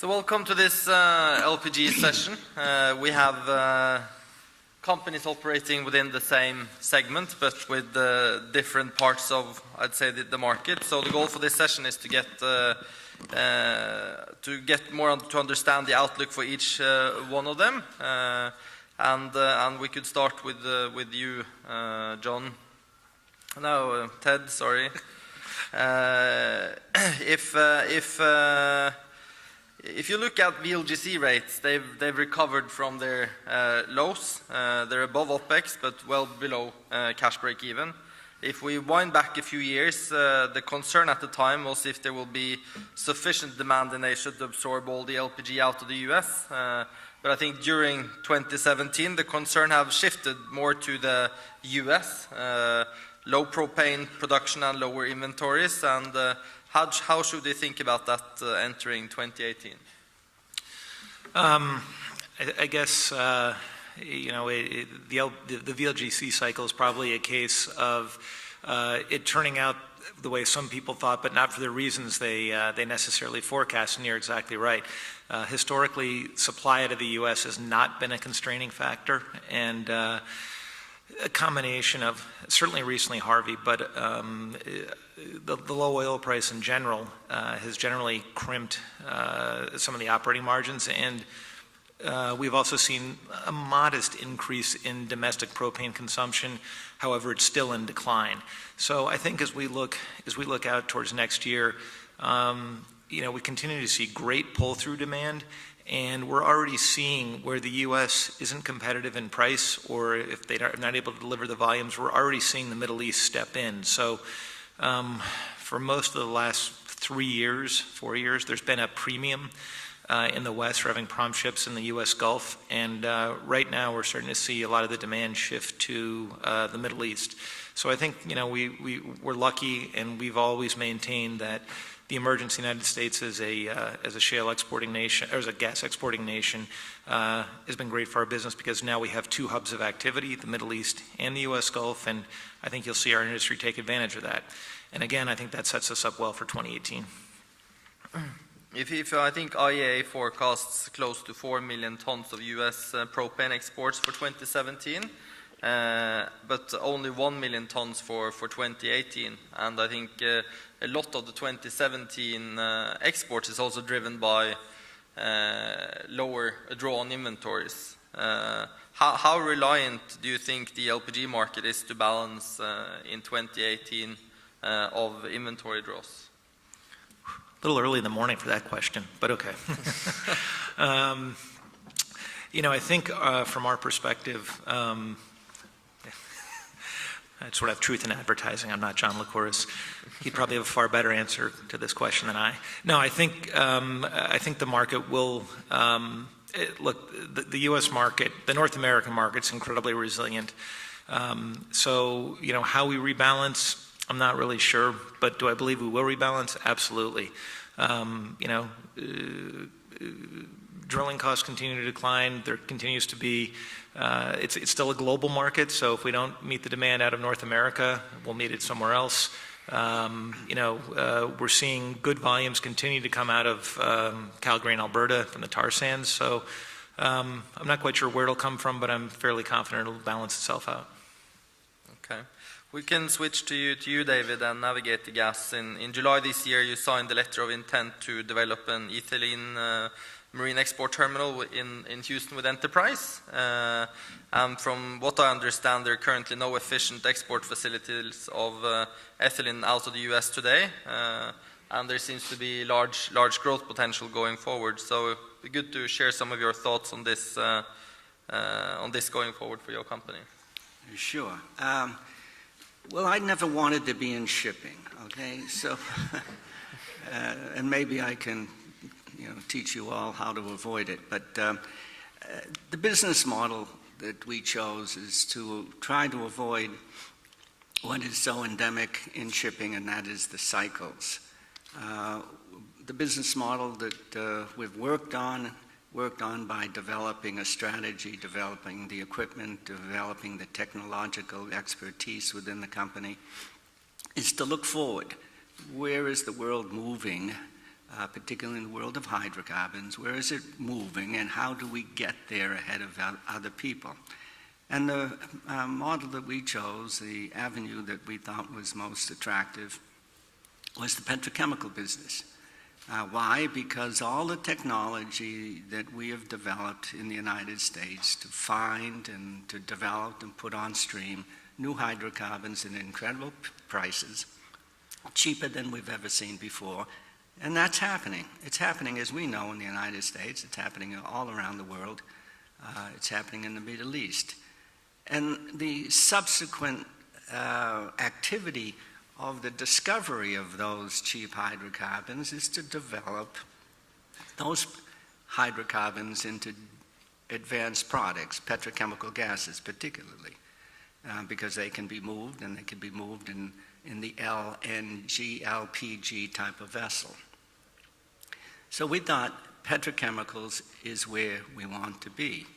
So welcome to this LPG session. We have companies operating within the same segment, but with different parts of, I'd say, the market. So the goal for this session is to get more to understand the outlook for each one of them. And we could start with you, John. No, Ted. Sorry. If you look at VLGC rates, they've recovered from their lows. They're above OPEX, but well below cash break even. If we wind back a few years, the concern at the time was if there will be sufficient demand in Asia to absorb all the LPG out of the US. But I think during 2017, the concern have shifted more to the US, low propane production and lower inventories, and how should they think about that entering 2018? I guess the VLGC cycle is probably a case of it turning out the way some people thought, but not for the reasons they necessarily forecast, and you're exactly right. Historically, supply out of the U.S. has not been a constraining factor, and a combination of, certainly recently Harvey, but the low oil price in general has generally crimped some of the operating margins, and we've also seen a modest increase in domestic propane consumption. However, it's still in decline. So I think as we look out towards next year, we continue to see great pull-through demand. And we're already seeing where the U.S. isn't competitive in price, or if they're not able to deliver the volumes, we're already seeing the Middle East step in. So for most of the last 4 years, there's been a premium in the West for having prom ships in the U.S. Gulf. And right now we're starting to see a lot of the demand shift to the Middle East. So I think, we're lucky, and we've always maintained that the emergence of the United States as a shale exporting nation, or as a gas exporting nation, has been great for our business, because now we have two hubs of activity, the Middle East and the U.S. Gulf, and I think you'll see our industry take advantage of that. And again, I think that sets us up well for 2018. I think IEA forecasts close to 4 million tons of U.S. propane exports for 2017. But only 1 million tons for 2018, and I think a lot of the 2017 exports is also driven by lower draw-on inventories. How reliant do you think the LPG market is to balance in 2018 of inventory draws? A little early in the morning for that question, but okay. I think from our perspective, I sort of have truth in advertising. I'm not John Lycouris. He'd probably have a far better answer to this question than I. No, I think the market will look. The U.S. market, the North American market's incredibly resilient. So how we rebalance, I'm not really sure. But do I believe we will rebalance? Absolutely. Drilling costs continue to decline. There continues to be, it's still a global market, so if we don't meet the demand out of North America, we'll meet it somewhere else. We're seeing good volumes continue to come out of Calgary and Alberta from the tar sands, so I'm not quite sure where it'll come from, but I'm fairly confident it'll balance itself out. Okay. We can switch to you, David, and Navigator Gas. In July this year, you signed the letter of intent to develop an ethylene marine export terminal in Houston with Enterprise. And from what I understand, there are currently no efficient export facilities of ethylene out of the US today. And there seems to be large growth potential going forward. So it'd be good to share some of your thoughts on this going forward for your company. Sure. Well, I never wanted to be in shipping, okay? So, and maybe I can teach you all how to avoid it. But the business model that we chose is to try to avoid what is so endemic in shipping, and that is the cycles. The business model that we've worked on by developing a strategy, developing the equipment, developing the technological expertise within the company, is to look forward. Where is the world moving particularly in the world of hydrocarbons. Where is it moving, and how do we get there ahead of other people? And the model that we chose, the avenue that we thought was most attractive, was the petrochemical business. Why? Because all the technology that we have developed in the United States to find and to develop and put on stream new hydrocarbons at incredible prices, cheaper than we've ever seen before, and that's happening. It's happening, as we know, in the United States. It's happening all around the world. It's happening in the Middle East. And the subsequent activity of the discovery of those cheap hydrocarbons is to develop those hydrocarbons into advanced products, petrochemical gases particularly, because they can be moved, and they can be moved in the LNG, LPG type of vessel. So we thought petrochemicals is where we want to be.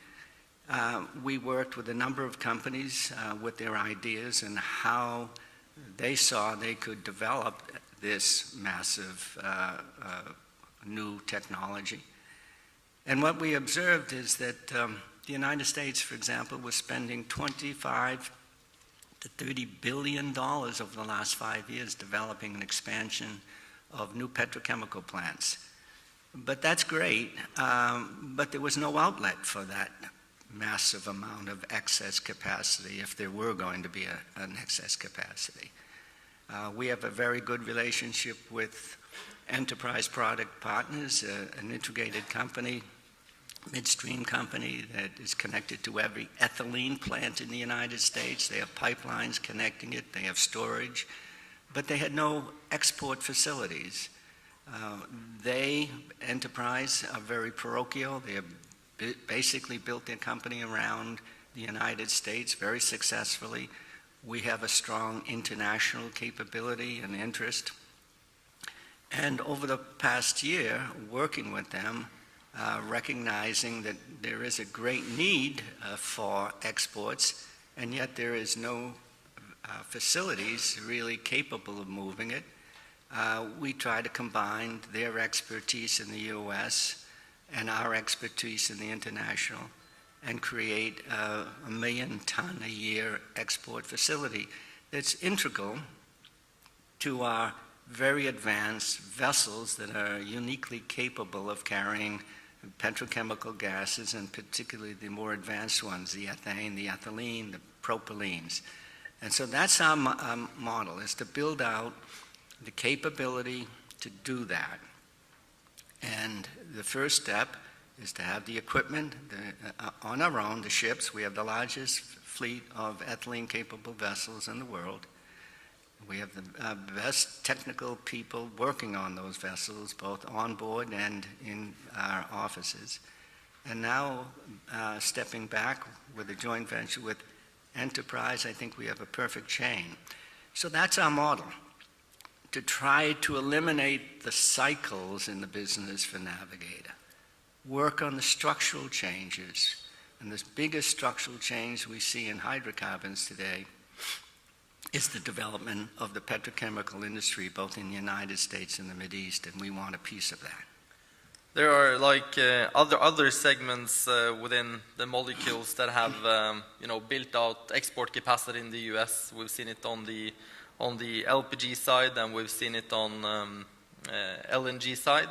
We worked with a number of companies with their ideas and how they saw they could develop this massive new technology. And what we observed is that the United States, for example, was spending $25 to $30 billion over the last 5 years developing an expansion of new petrochemical plants. But that's great, but there was no outlet for that massive amount of excess capacity if there were going to be an excess capacity. We have a very good relationship with Enterprise Product Partners, an integrated company, midstream company that is connected to every ethylene plant in the United States. They have pipelines connecting it, they have storage, but they had no export facilities. Enterprise, are very parochial. They have basically built their company around the United States very successfully. We have a strong international capability and interest. And over the past year, working with them, recognizing that there is a great need for exports, and yet there is no facilities really capable of moving it, we try to combine their expertise in the U.S. and our expertise in the international and create a 1 million ton a year export facility that's integral to our very advanced vessels that are uniquely capable of carrying petrochemical gases, and particularly the more advanced ones, the ethane, the ethylene, the propylenes. And so that's our model, is to build out the capability to do that. And the first step is to have the equipment on our own, the ships. We have the largest fleet of ethylene-capable vessels in the world. We have the best technical people working on those vessels, both on board and in our offices. And now, stepping back with a joint venture with Enterprise, I think we have a perfect chain. So that's our model, to try to eliminate the cycles in the business for Navigator. Work on the structural changes. And the biggest structural change we see in hydrocarbons today is the development of the petrochemical industry, both in the United States and the Mideast, and we want a piece of that. There are other segments within the molecules that have built out export capacity in the U.S. We've seen it on the LPG side, and we've seen it on LNG side.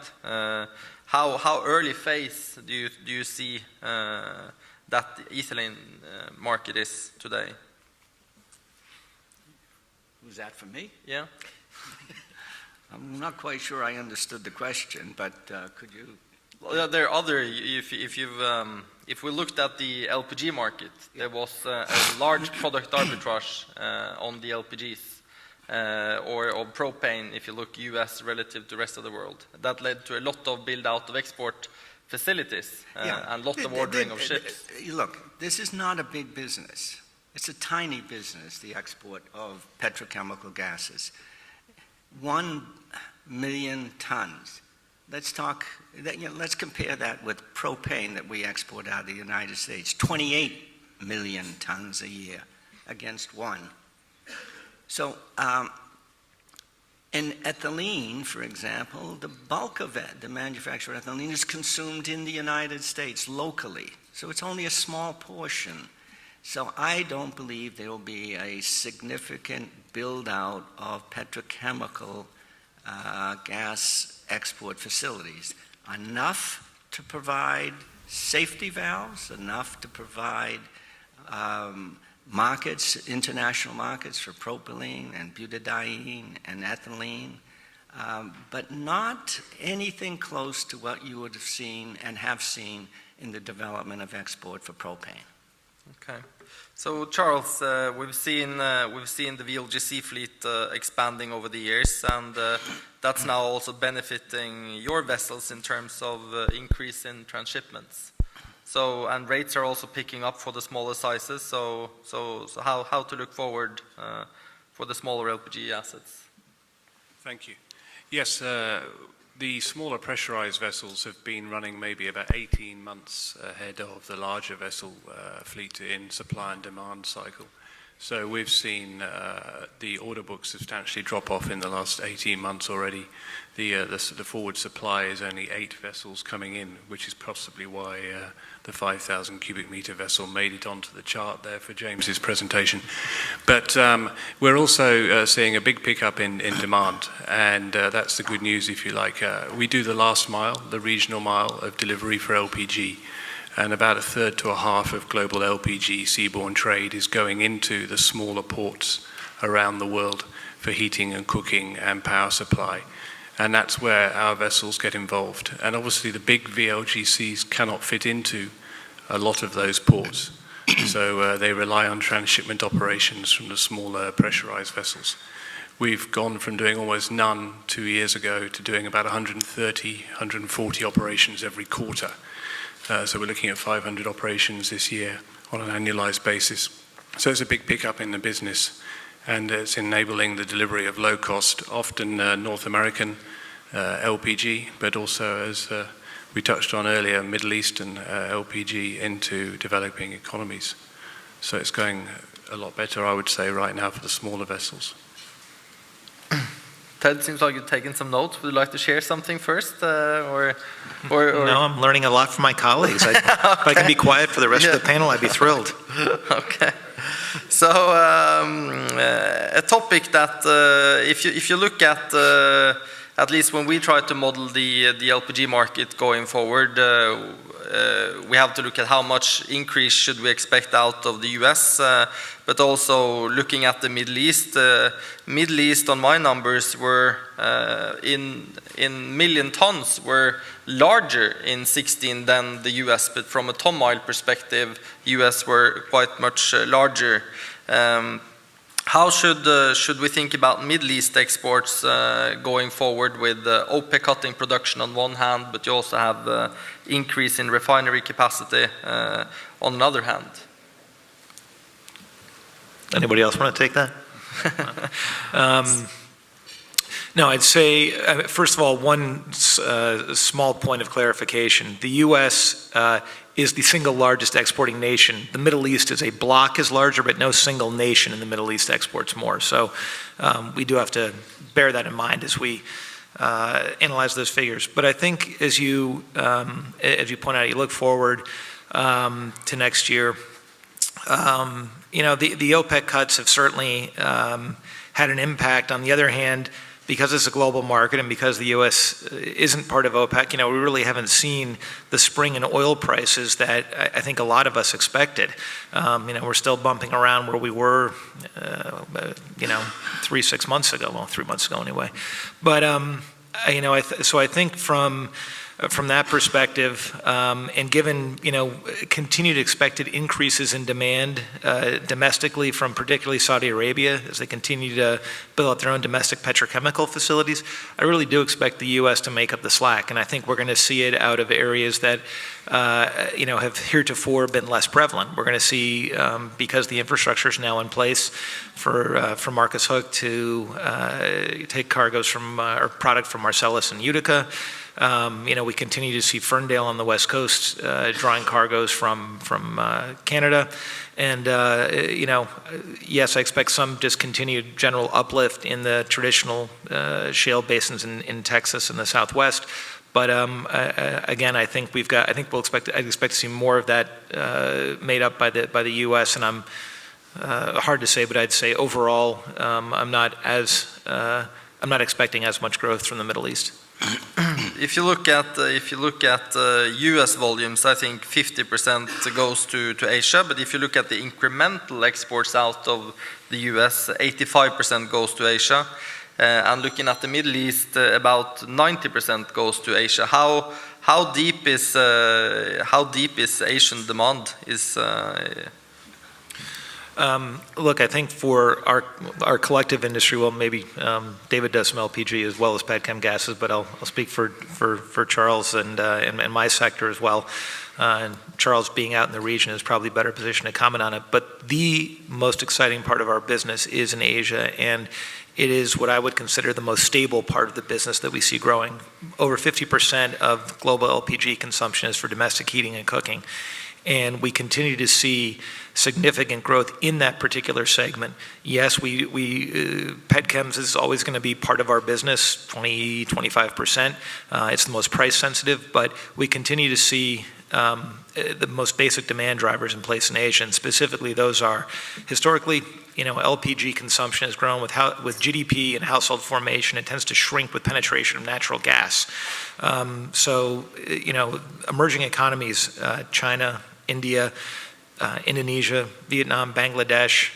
How early phase do you see that ethylene market is today? Was that for me? Yeah. I'm not quite sure I understood the question, but could you? Well, there are other. If we looked at the LPG market, there was a large product arbitrage on the LPGs or propane. If you look U.S. relative to the rest of the world, that led to a lot of build out of export facilities and a lot of ordering of ships. Look, this is not a big business. It's a tiny business, the export of petrochemical gases. 1 million tons. Let's compare that with propane that we export out of the United States. 28 million tons a year against 1. So And ethylene, for example, the bulk of it, the manufacture of ethylene, is consumed in the United States locally. So it's only a small portion. So I don't believe there will be a significant build-out of petrochemical gas export facilities. Enough to provide safety valves, enough to provide markets, international markets for propylene and butadiene and ethylene, but not anything close to what you would have seen and have seen in the development of export for propane. Okay. So Charles, we've seen the VLGC fleet expanding over the years, and that's now also benefiting your vessels in terms of increase in transshipments. So, and rates are also picking up for the smaller sizes. So how to look forward for the smaller LPG assets? Thank you. Yes, the smaller pressurized vessels have been running maybe about 18 months ahead of the larger vessel fleet in supply and demand cycle. So we've seen the order book substantially drop off in the last 18 months already. The forward supply is only 8 vessels coming in, which is possibly why the 5,000 cubic meter vessel made it onto the chart there for James's presentation. But we're also seeing a big pickup in demand, and that's the good news, if you like. We do the last mile, the regional mile of delivery for LPG, and about a third to a half of global LPG seaborne trade is going into the smaller ports around the world for heating and cooking and power supply. And that's where our vessels get involved. And obviously the big VLGCs cannot fit into a lot of those ports. So they rely on transshipment operations from the smaller pressurized vessels. We've gone from doing almost none 2 years ago to doing about 130, 140 operations every quarter. So we're looking at 500 operations this year on an annualized basis. So it's a big pickup in the business, and it's enabling the delivery of low-cost, often North American LPG, but also, as we touched on earlier, Middle Eastern LPG into developing economies. So it's going a lot better, I would say, right now for the smaller vessels. Ted, seems like you're taking some notes. Would you like to share something first? Or No, I'm learning a lot from my colleagues. Okay. If I can be quiet for the rest of the panel, I'd be thrilled. Okay. So a topic that if you look at least when we try to model the LPG market going forward, we have to look at how much increase should we expect out of the US, but also looking at the Middle East. Middle East, on my numbers, were in million tons were larger in 16 than the US, but from a ton mile perspective, US were quite much larger. How should we think about Middle East exports going forward with OPEC cutting production on one hand, but you also have increase in refinery capacity on another hand? Anybody else want to take that? No, I'd say, first of all, one small point of clarification. The U.S. Is the single largest exporting nation. The Middle East as a bloc is larger, but no single nation in the Middle East exports more. So we do have to bear that in mind as we analyze those figures. But I think as you point out, you look forward to next year, you know, the OPEC cuts have certainly had an impact. On the other hand, because it's a global market and because the U.S. isn't part of OPEC, you know, we really haven't seen the spring in oil prices that I think a lot of us expected. You know, we're still bumping around where we were, you know, 3-6 months ago, well, 3 months ago anyway. But, you know, so I think from that perspective, and given, you know, continued expected increases in demand domestically from particularly Saudi Arabia as they continue to build up their own domestic petrochemical facilities, I really do expect the U.S. to make up the slack. And I think we're going to see it out of areas that, you know, have heretofore been less prevalent. We're going to see, because the infrastructure is now in place for Marcus Hook to take cargoes from, or product from Marcellus and Utica. We continue to see Ferndale on the West Coast drawing cargoes from Canada. And, yes, I expect some discontinued general uplift in the traditional shale basins in Texas and the Southwest. But again, I think I'd expect to see more of that made up by the U.S. And I'm hard to say, but I'd say overall, I'm not expecting as much growth from the Middle East. If you look at U.S. volumes, I think 50% goes to Asia. But if you look at the incremental exports out of the U.S., 85% goes to Asia. And looking at the Middle East, about 90% goes to Asia. How deep is Asian demand? Look, I think for our collective industry, well, maybe David does some LPG as well as petchem gases, but I'll speak for Charles and my sector as well. And Charles, being out in the region, is probably better positioned to comment on it. But the most exciting part of our business is in Asia, and it is what I would consider the most stable part of the business that we see growing. Over 50% of global LPG consumption is for domestic heating and cooking. And we continue to see significant growth in that particular segment. Yes, petchems is always going to be part of our business, 20-25%. It's the most price sensitive, but we continue to see the most basic demand drivers in place in Asia, and specifically those are historically, LPG consumption has grown with GDP and household formation. It tends to shrink with penetration of natural gas. Emerging economies, China, India, Indonesia, Vietnam, Bangladesh,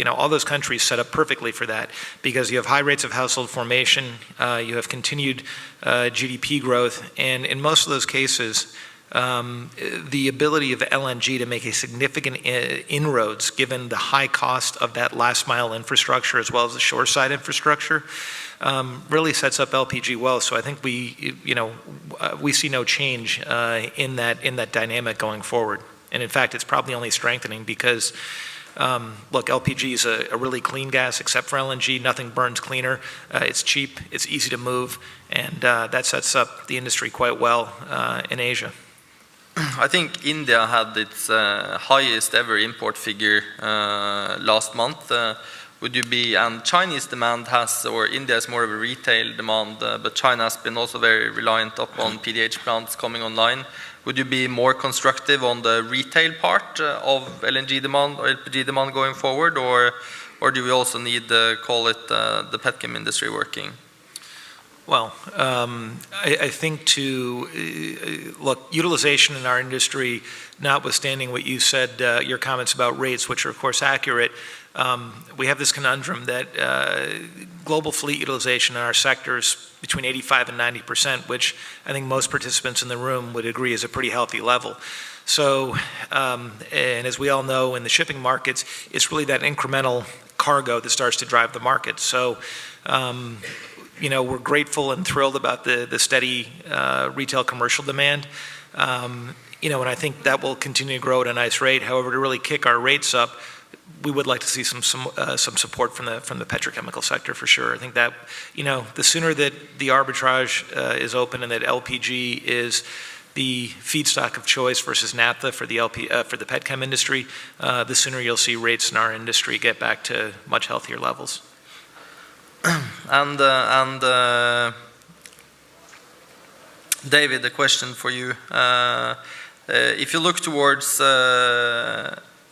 all those countries set up perfectly for that because you have high rates of household formation, you have continued GDP growth, and in most of those cases, the ability of LNG to make a significant inroads given the high cost of that last mile infrastructure as well as the shoreside infrastructure really sets up LPG well. So I think we see no change in that dynamic going forward. And in fact, it's probably only strengthening because, look, LPG is a really clean gas except for LNG. Nothing burns cleaner. It's cheap. It's easy to move. And that sets up the industry quite well in Asia. I think India had its highest ever import figure last month. And Chinese demand or India is more of a retail demand, but China has been also very reliant upon PDH plants coming online. Would you be more constructive on the retail part of LNG demand or LPG demand going forward, or do we also need call it the petchem industry working? Well, I think look, utilization in our industry, notwithstanding what you said, your comments about rates, which are of course accurate, we have this conundrum that global fleet utilization in our sectors between 85 and 90%, which I think most participants in the room would agree is a pretty healthy level. So, and as we all know in the shipping markets, it's really that incremental cargo that starts to drive the market. So, we're grateful and thrilled about the steady retail commercial demand. And I think that will continue to grow at a nice rate. However, to really kick our rates up, we would like to see some support from the petrochemical sector for sure. I think that the sooner that the arbitrage is open and that LPG is the feedstock of choice versus naphtha for the petchem industry, the sooner you'll see rates in our industry get back to much healthier levels. And David, a question for you. If you look towards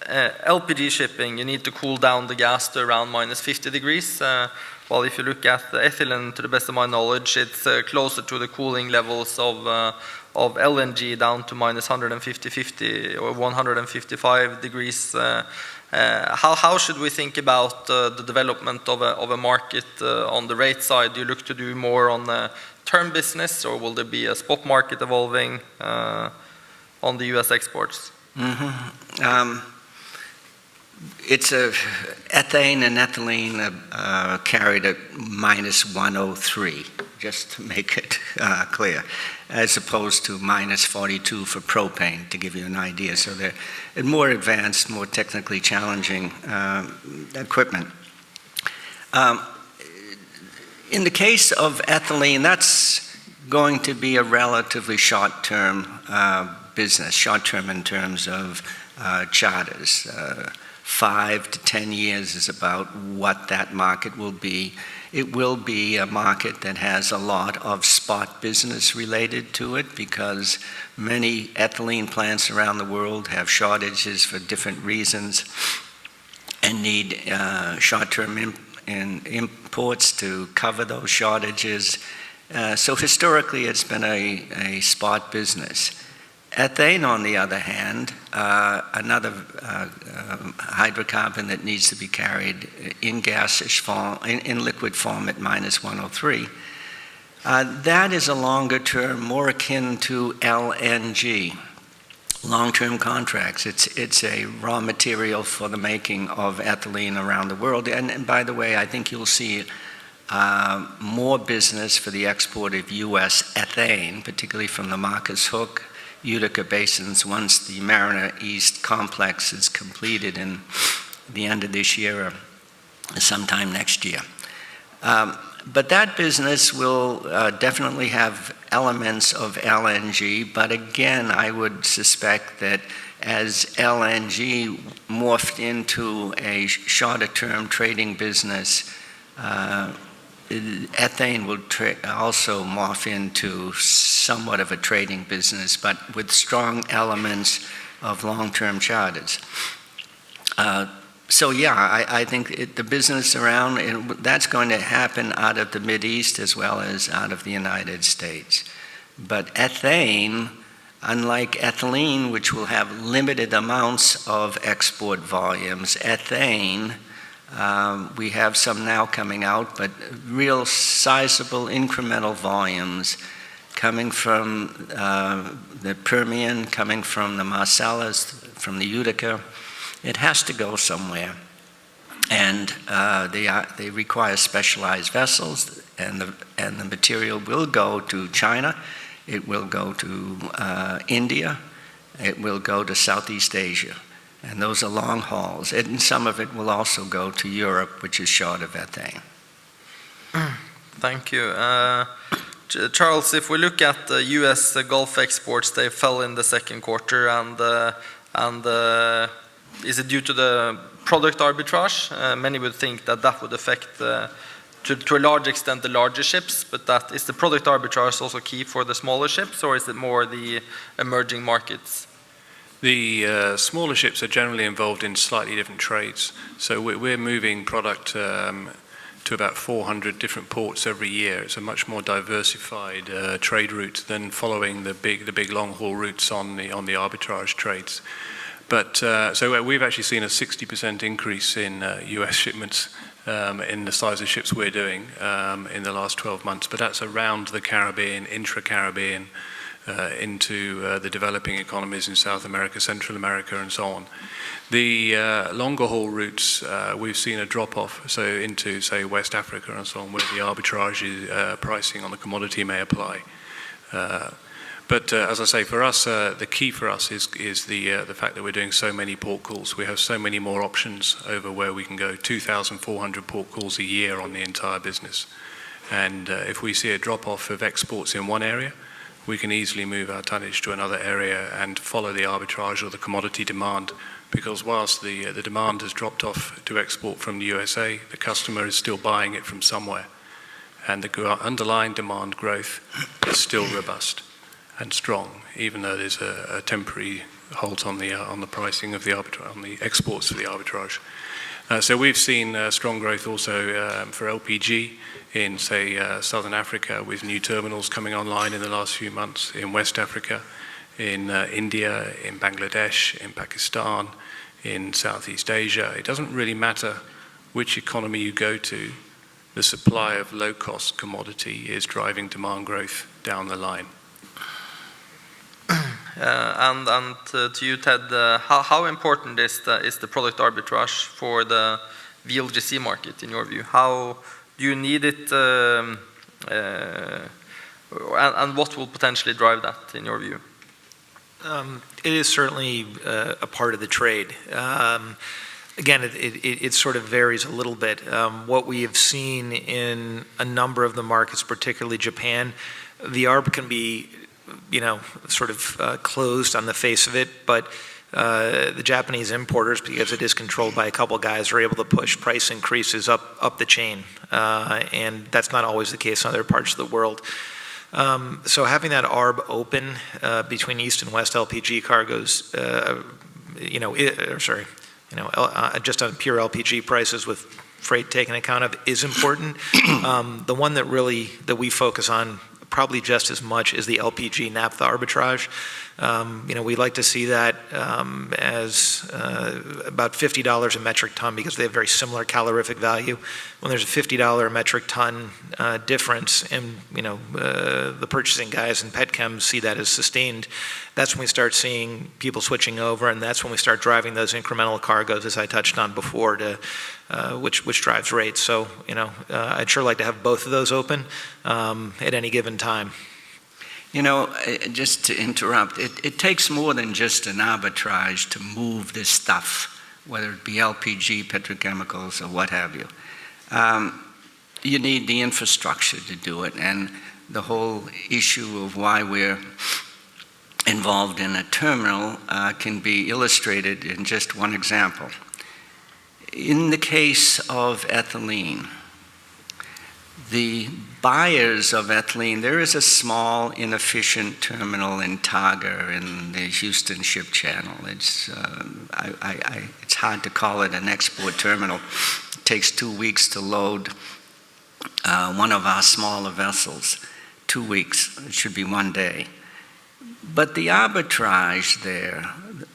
LPG shipping, you need to cool down the gas to around minus 50 degrees. While if you look at the ethylene, to the best of my knowledge, it's closer to the cooling levels of LNG down to minus 150 or 155 degrees. How should we think about the development of a market on the rate side? Do you look to do more on the term business, or will there be a spot market evolving on the U.S. exports? Mm-hmm. It's ethane and ethylene carried at minus 103, just to make it clear, as opposed to minus 42 for propane, to give you an idea. So they're more advanced, more technically challenging equipment. In the case of ethylene, that's going to be a relatively short-term business, short-term in terms of charters. 5 to 10 years is about what that market will be. It will be a market that has a lot of spot business related to it because many ethylene plants around the world have shortages for different reasons and need short-term imports to cover those shortages. So historically, it's been a spot business. Ethane, on the other hand, another hydrocarbon that needs to be carried in gaseous form, in liquid form at -103, that is a longer term, more akin to LNG, long-term contracts. It's a raw material for the making of ethylene around the world. And by the way, I think you'll see more business for the export of U.S. ethane, particularly from the Marcus Hook, Utica basins, once the Mariner East complex is completed in the end of this year or sometime next year. But that business will definitely have elements of LNG, but again, I would suspect that as LNG morphed into a shorter-term trading business, ethane will also morph into somewhat of a trading business, but with strong elements of long-term charters. So yeah, I think the business around, that's going to happen out of the Mideast as well as out of the United States. But ethane, unlike ethylene, which will have limited amounts of export volumes, ethane, we have some now coming out, but real sizable incremental volumes coming from the Permian, coming from the Marcellus, from the Utica. It has to go somewhere. And they require specialized vessels, and the material will go to China, it will go to India, it will go to Southeast Asia. And those are long hauls. And some of it will also go to Europe, which is short of ethane. Thank you. Charles, if we look at the U.S. Gulf exports, they fell in the second quarter, and is it due to the product arbitrage? Many would think that would affect, to a large extent, the larger ships, but is the product arbitrage also key for the smaller ships, or is it more the emerging markets? The smaller ships are generally involved in slightly different trades. So we're moving product to about 400 different ports every year. It's a much more diversified trade route than following the big long haul routes on the arbitrage trades. But so we've actually seen a 60% increase in U.S. shipments in the size of ships we're doing in the last 12 months. But that's around the Caribbean, intra-Caribbean, into the developing economies in South America, Central America, and so on. The longer haul routes, we've seen a drop-off, so into, say, West Africa and so on, where the arbitrage pricing on the commodity may apply. But as I say, for us, the key for us is the fact that we're doing so many port calls. We have so many more options over where we can go, 2,400 port calls a year on the entire business. And if we see a drop-off of exports in one area, we can easily move our tonnage to another area and follow the arbitrage or the commodity demand, because whilst the demand has dropped off to export from the USA, the customer is still buying it from somewhere. And the underlying demand growth is still robust and strong, even though there's a temporary halt on the pricing of the arbitrage, on the exports of the arbitrage. So we've seen strong growth also for LPG in, say, Southern Africa, with new terminals coming online in the last few months, in West Africa, in India, in Bangladesh, in Pakistan, in Southeast Asia. It doesn't really matter which economy you go to, the supply of low-cost commodity is driving demand growth down the line. And to you, Ted, how important is the product arbitrage for the VLGC market in your view? How do you need it, and what will potentially drive that in your view? It is certainly a part of the trade. Again, it sort of varies a little bit. What we have seen in a number of the markets, particularly Japan, the ARB can be, sort of closed on the face of it, but the Japanese importers, because it is controlled by a couple guys, are able to push price increases up the chain, and that's not always the case in other parts of the world. So having that ARB open between East and West LPG cargoes, just on pure LPG prices with freight taken account of is important. The one that we focus on probably just as much is the LPG naphtha arbitrage. We like to see that as about $50 a metric ton because they have very similar calorific value. When there's a $50 a metric ton difference and the purchasing guys and petchems see that as sustained, that's when we start seeing people switching over, and that's when we start driving those incremental cargoes, as I touched on before, to which drives rates. So I'd sure like to have both of those open at any given time. Just to interrupt, it takes more than just an arbitrage to move this stuff, whether it be LPG, petrochemicals, or what have you. You need the infrastructure to do it, and the whole issue of why we're involved in a terminal can be illustrated in just one example. In the case of ethylene, the buyers of ethylene, there is a small, inefficient terminal in Targa in the Houston Ship Channel. It's hard to call it an export terminal. It takes 2 weeks to load one of our smaller vessels. 2 weeks, it should be 1 day. But the arbitrage there,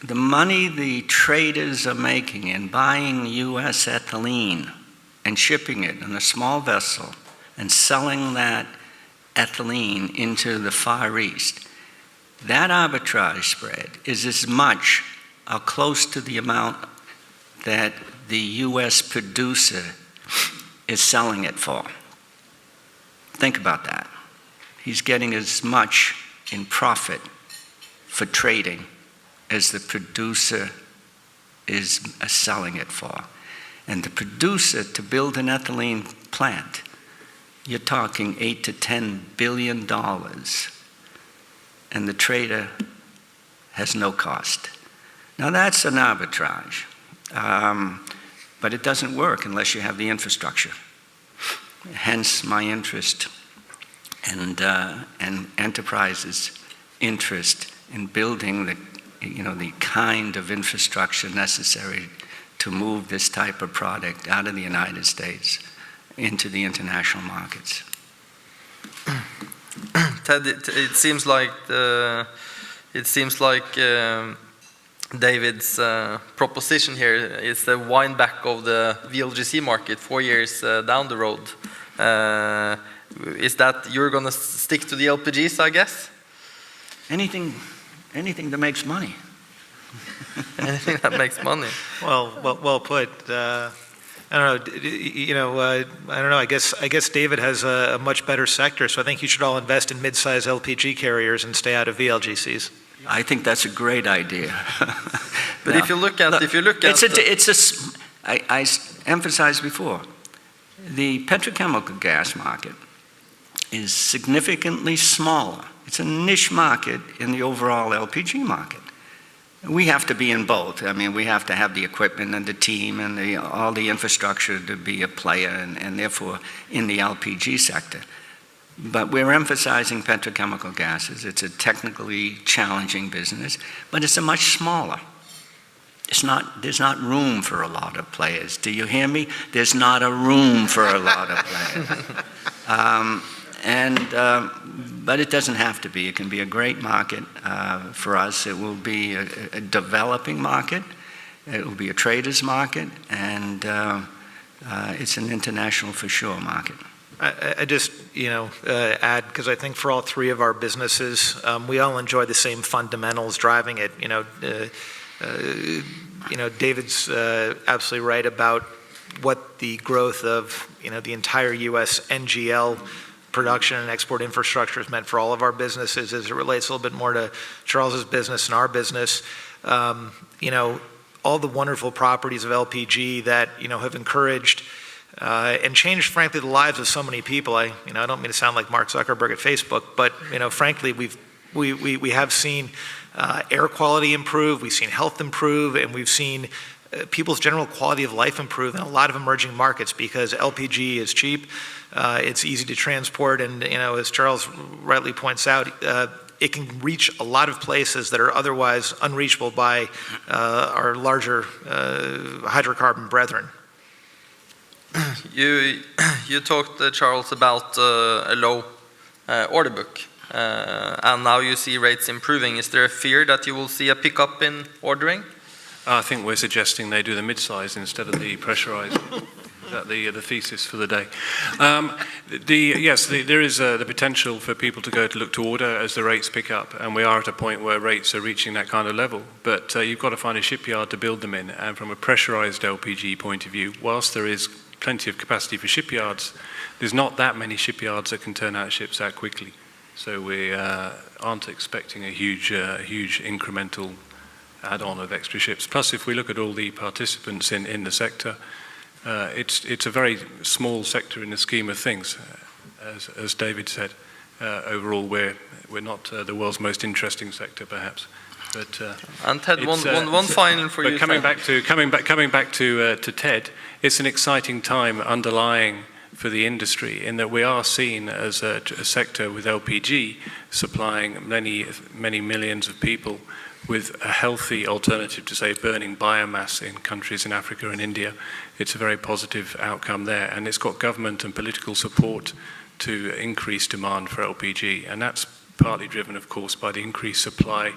the money the traders are making in buying U.S. ethylene and shipping it in a small vessel and selling that ethylene into the Far East, that arbitrage spread is as much or close to the amount that the U.S. producer is selling it for. Think about that. He's getting as much in profit for trading as the producer is selling it for. And the producer, to build an ethylene plant, you're talking $8 to $10 billion, and the trader has no cost. Now that's an arbitrage, but it doesn't work unless you have the infrastructure. Hence my interest and Enterprise's interest in building the kind of infrastructure necessary to move this type of product out of the United States into the international markets. Ted, it seems like David's proposition here is the wind back of the VLGC market 4 years down the road. Is that you're going to stick to the LPGs, I guess? Anything that makes money. Anything that makes money. Well put. I don't know. I guess David has a much better sector, so I think you should all invest in mid-size LPG carriers and stay out of VLGCs. I think that's a great idea. But no, if you look at, I emphasized before, the petrochemical gas market is significantly smaller. It's a niche market in the overall LPG market. We have to be in both. I mean, we have to have the equipment and the team and all the infrastructure to be a player and therefore in the LPG sector. But we're emphasizing petrochemical gases. It's a technically challenging business, but it's a much smaller. There's not room for a lot of players. Do you hear me? There's not a room for a lot of players. But it doesn't have to be. It can be a great market for us. It will be a developing market. It will be a trader's market, and it's an international for sure market. I just, add, because I think for all three of our businesses, we all enjoy the same fundamentals driving it. David's absolutely right about what the growth of, the entire U.S. NGL production and export infrastructure has meant for all of our businesses as it relates a little bit more to Charles's business and our business. All the wonderful properties of LPG that, have encouraged and changed, frankly, the lives of so many people. I don't mean to sound like Mark Zuckerberg at Facebook, but frankly, we have seen air quality improve, we've seen health improve, and we've seen people's general quality of life improve in a lot of emerging markets because LPG is cheap, it's easy to transport, and as Charles rightly points out, it can reach a lot of places that are otherwise unreachable by our larger hydrocarbon brethren. You talked, Charles, about a low order book, and now you see rates improving. Is there a fear that you will see a pickup in ordering? I think we're suggesting they do the mid-size instead of the pressurized. Is that the thesis for the day? Yes, there is the potential for people to look to order as the rates pick up, and we are at a point where rates are reaching that kind of level. But you've got to find a shipyard to build them in, and from a pressurized LPG point of view, whilst there is plenty of capacity for shipyards, there's not that many shipyards that can turn out ships that quickly. So we aren't expecting a huge incremental add-on of extra ships. Plus, if we look at all the participants in the sector, it's a very small sector in the scheme of things. As David said, overall we're not the world's most interesting sector, perhaps. But and Ted, one final for you. But coming back to Ted, it's an exciting time underlying for the industry in that we are seen as a sector with LPG supplying many millions of people with a healthy alternative to, say, burning biomass in countries in Africa and India. It's a very positive outcome there, and it's got government and political support to increase demand for LPG, and that's partly driven, of course, by the increased supply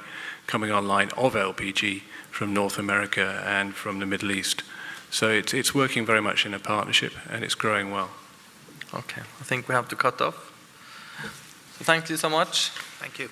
coming online of LPG from North America and from the Middle East. So it's working very much in a partnership, and it's growing well. Okay, I think we have to cut off. So thank you so much. Thank you.